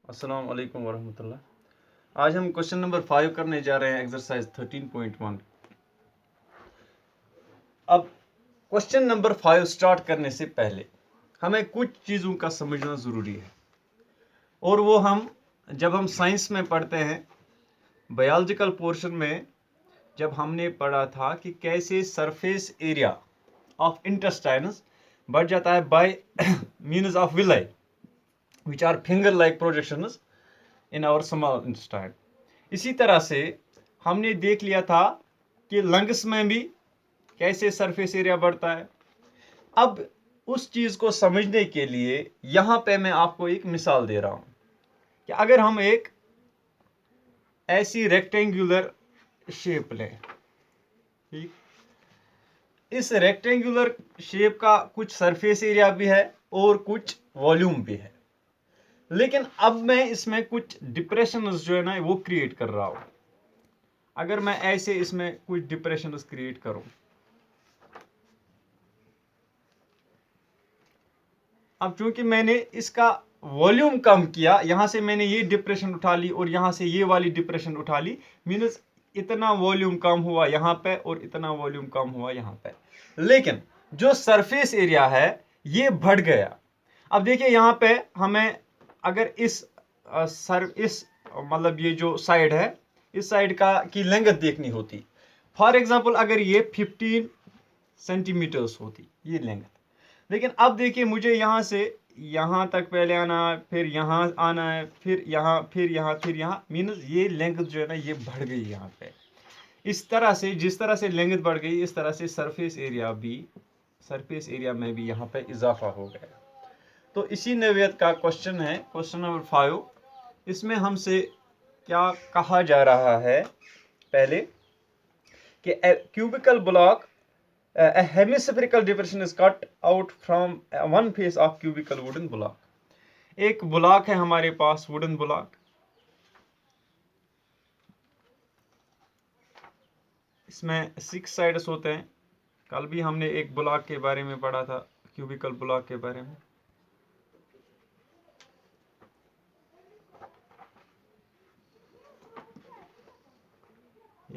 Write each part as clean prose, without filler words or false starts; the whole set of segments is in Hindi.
अस्सलाम वालेकुम वरहमतुल्लाह। आज हम क्वेश्चन नंबर 5 करने जा रहे हैं, एक्सरसाइज 13.1। अब क्वेश्चन नंबर 5 स्टार्ट करने से पहले हमें कुछ चीज़ों का समझना ज़रूरी है, और वो हम जब हम साइंस में पढ़ते हैं, बायोलॉजिकल पोर्शन में जब हमने पढ़ा था कि कैसे सरफेस एरिया ऑफ इंटेस्टाइन्स बढ़ जाता है by means of villi which are finger like projections in our small intestine. इसी तरह से हमने देख लिया था कि लंग्स में भी कैसे सरफेस एरिया बढ़ता है। अब उस चीज़ को समझने के लिए यहाँ पे मैं आपको एक मिसाल दे रहा हूँ कि अगर हम एक ऐसी रेक्टेंगुलर शेप लें, ठीक, इस रेक्टेंगुलर शेप का कुछ सरफेस एरिया भी है और कुछ वॉल्यूम भी है, लेकिन अब मैं इसमें कुछ डिप्रेशन जो है ना वो क्रिएट कर रहा हूँ। अगर मैं ऐसे इसमें कुछ डिप्रेशन क्रिएट करूं, अब चूंकि मैंने इसका वॉल्यूम कम किया, यहां से मैंने ये डिप्रेशन उठा ली और यहां से ये वाली डिप्रेशन उठा ली, मीन्स इतना वॉल्यूम कम हुआ यहां पे और इतना वॉल्यूम कम हुआ यहां पे, लेकिन जो सरफेस एरिया है ये बढ़ गया। अब देखिए यहां पे हमें अगर इस मतलब ये जो साइड है, इस साइड का की लेंथ देखनी होती, फॉर एग्जांपल अगर ये 15 सेंटीमीटर्स होती ये लेंथ, लेकिन अब देखिए मुझे यहाँ से यहाँ तक पहले आना है, फिर यहाँ आना है, फिर यहाँ, फिर यहाँ, फिर यहाँ, मीन्स ये लेंथ जो है ना ये बढ़ गई यहाँ पे। इस तरह से जिस तरह से लेंथ बढ़ गई, इस तरह से सरफेस एरिया में भी यहाँ पे इजाफा हो गया। तो इसी नौइयत का क्वेश्चन है, क्वेश्चन नंबर 5। इसमें हमसे क्या कहा जा रहा है, पहले कि cubical block a hemispherical depression is cut out from one face of cubical wooden block। एक ब्लॉक है हमारे पास, वुडन ब्लॉक, इसमें 6 साइड्स होते हैं। कल भी हमने एक ब्लॉक के बारे में पढ़ा था, क्यूबिकल ब्लॉक के बारे में।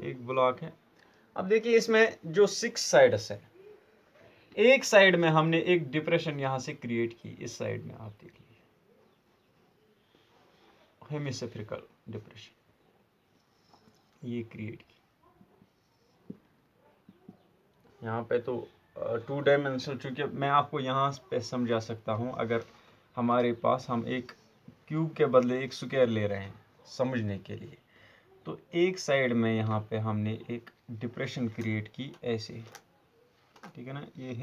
एक ब्लॉक है। अब देखिए इसमें जो 6 साइड्स है, एक साइड में हमने एक डिप्रेशन यहां से क्रिएट की, इस साइड में आप देख लीजिए हेमिस्फेरिकल डिप्रेशन ये क्रिएट की। यहाँ पे तो 2 डायमेंशनल, चूंकि मैं आपको यहाँ पे समझा सकता हूँ, अगर हमारे पास हम एक क्यूब के बदले एक स्क्वायर ले रहे हैं समझने के लिए, तो एक साइड में यहाँ पे हमने एक डिप्रेशन क्रिएट की ऐसे, ठीक है ना। ये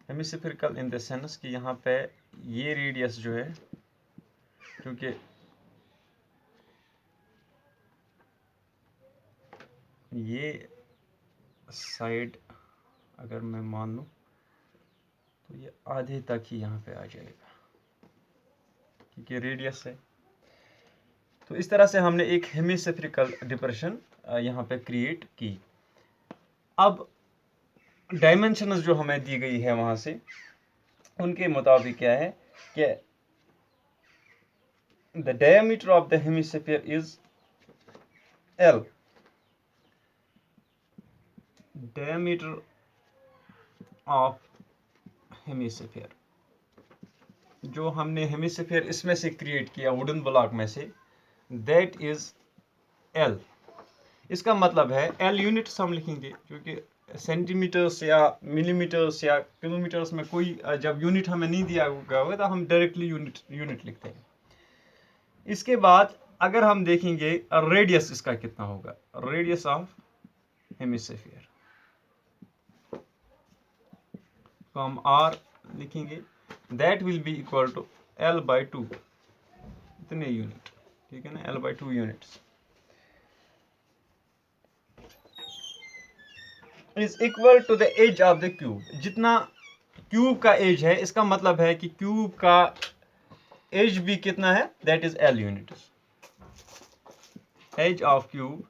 हेमिस्फेरिकल इन द सेंस कि यहाँ पे ये रेडियस जो है, क्योंकि ये साइड अगर मैं मान लूँ तो ये आधे तक ही यहाँ पे आ जाएगा, क्योंकि रेडियस है। तो इस तरह से हमने एक हेमिस्फेरिकल डिप्रेशन यहाँ पे क्रिएट की। अब डायमेंशंस जो हमें दी गई है वहां से, उनके मुताबिक क्या है कि the diameter of the hemisphere is L। Diameter of hemisphere, जो हमने हेमिस्फीयर इसमें से क्रिएट किया वुडन ब्लॉक में से, दैट इज L। इसका मतलब है L यूनिट्स हम लिखेंगे, क्योंकि सेंटीमीटर्स या मिलीमीटर्स या किलोमीटर्स में कोई जब यूनिट हमें नहीं दिया गया होगा तो हम डायरेक्टली यूनिट लिखते हैं। इसके बाद अगर हम देखेंगे रेडियस इसका कितना होगा, रेडियस ऑफ हेमिस्फीयर तो हम R लिखेंगे, that will be equal to L/2, इतने यूनिट, ठीक है ना, L/2 units is equal to the edge of the cube. जितना क्यूब का एज है, इसका मतलब है कि क्यूब का एज भी कितना है, that is L units. Edge of cube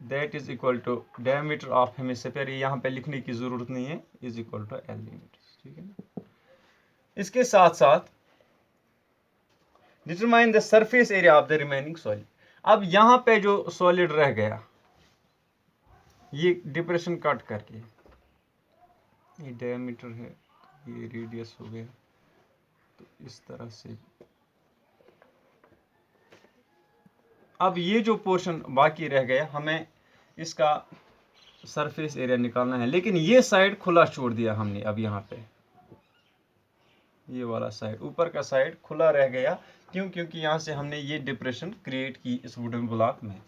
that is equal to diameter of hemisphere, यहाँ पे लिखने की जरूरत नहीं है, is equal to L units, ठीक है ना। इसके साथ साथ determine the surface area of the remaining solid. अब यहां पे जो सॉलिड रह गया, ये डिप्रेशन कट करके, ये डायमीटर है, ये रेडियस हो गया, तो इस तरह से अब ये जो पोर्शन बाकी रह गया, हमें इसका सरफेस एरिया निकालना है, लेकिन ये साइड खुला छोड़ दिया हमने। अब यहाँ पे ये वाला साइड, ऊपर का साइड खुला रह गया, क्यों? क्योंकि यहाँ से हमने ये डिप्रेशन क्रिएट की इस वुडन ब्लॉक में।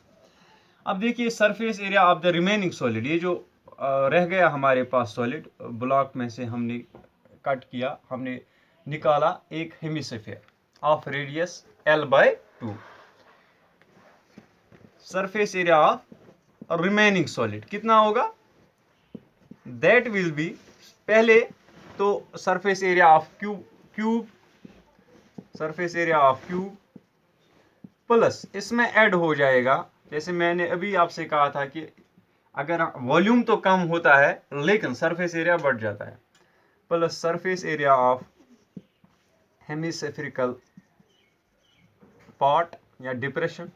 अब देखिए surface area of the remaining solid, ये जो रह गया हमारे पास सॉलिड ब्लॉक में से हमने कट किया, हमने निकाला एक hemisphere of radius L/2। Surface area of remaining solid कितना होगा? दैट विल बी, पहले तो surface area of cube surface area of cube plus इसमें ऐड हो जाएगा, जैसे मैंने अभी आपसे कहा था कि अगर वॉल्यूम तो कम होता है लेकिन सरफेस एरिया बढ़ जाता है, plus surface area of hemispherical part या डिप्रेशन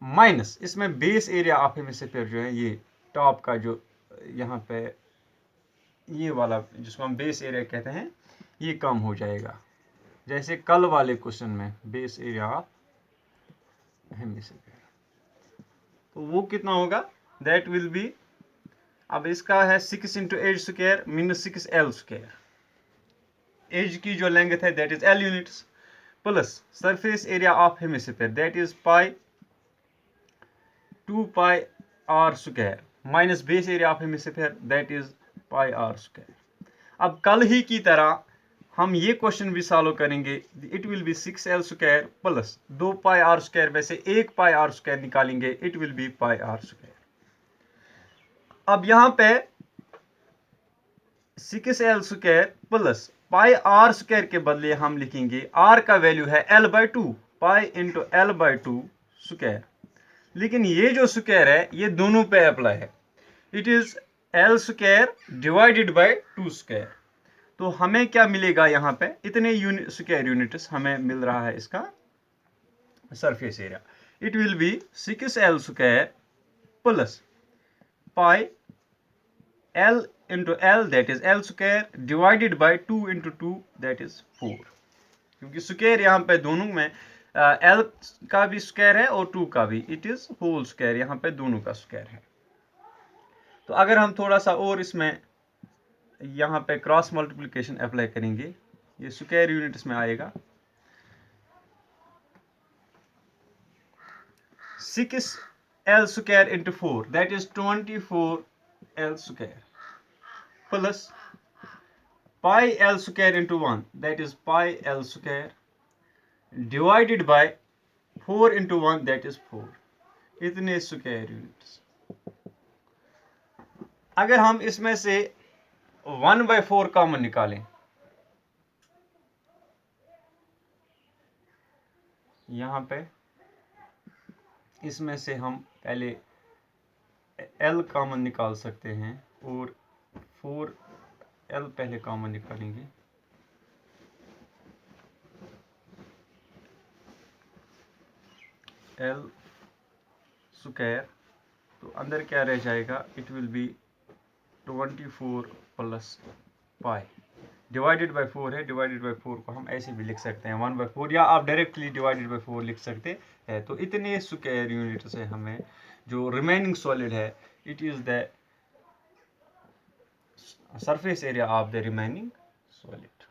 माइनस इसमें बेस एरिया ऑफ हेमिस्फीयर जो है, ये टॉप का जो यहाँ पे ये वाला जिसको हम बेस एरिया कहते हैं, ये कम हो जाएगा, जैसे कल वाले क्वेश्चन में बेस एरिया ऑफ हेमिस्फीयर। तो वो कितना होगा? दैट विल बी, अब इसका है 6 × एज² मीनस 6L²। एज की जो लेंथ है that is L units, plus surface area of hemisphere that is 2πr² minus base area of hemisphere that is πr²। अब कल ही की तरह हम ये क्वेश्चन भी सॉल्व करेंगे। It will be 6L² plus 2πr² में से 1πr² निकालेंगे, इट विल बी πr²। अब यहां पे 6L² प्लस πr² के बदले हम लिखेंगे r का वैल्यू है L/2, π × L/2²। लेकिन ये जो स्क्वायर है ये दोनों पे अप्लाई है, it is L² divided bye 2²। तो हमें क्या मिलेगा? यहाँ पे इतने स्क्वायर यूनिट्स हमें मिल रहा है इसका surface area. It will be 6L² plus π L × L that is L² divided by 2 × 2 that is 4, क्योंकि स्क्वायर यहाँ पे दोनों में L का भी स्क्वायर है और 2 का भी, इट इज होल स्क्वायर, यहाँ पे दोनों का स्क्वायर है। तो अगर हम थोड़ा सा और इसमें यहाँ पे क्रॉस मल्टीप्लिकेशन अप्लाई करेंगे, ये स्क्वायर यूनिट्स में आएगा। 6L² × 4 that is 24L² plus πL² × 1 that is πL² divided by 4 × 1 that is 4, इतने स्क्वायर यूनिट्स। अगर हम इसमें से 1/4 कॉमन निकालें, यहां पे इसमें से हम पहले L कॉमन निकाल सकते हैं और 4L पहले कॉमन निकालेंगे। L² तो अंदर क्या रह जाएगा? It will be 24 plus π divided by 4 है, डिवाइडेड बाय 4 को हम ऐसे भी लिख सकते हैं 1/4, या आप डायरेक्टली डिवाइडेड बाय 4 लिख सकते हैं। तो इतने स्क्वायर यूनिट से हमें जो रिमेनिंग सॉलिड है, it is the surface area of the remaining solid.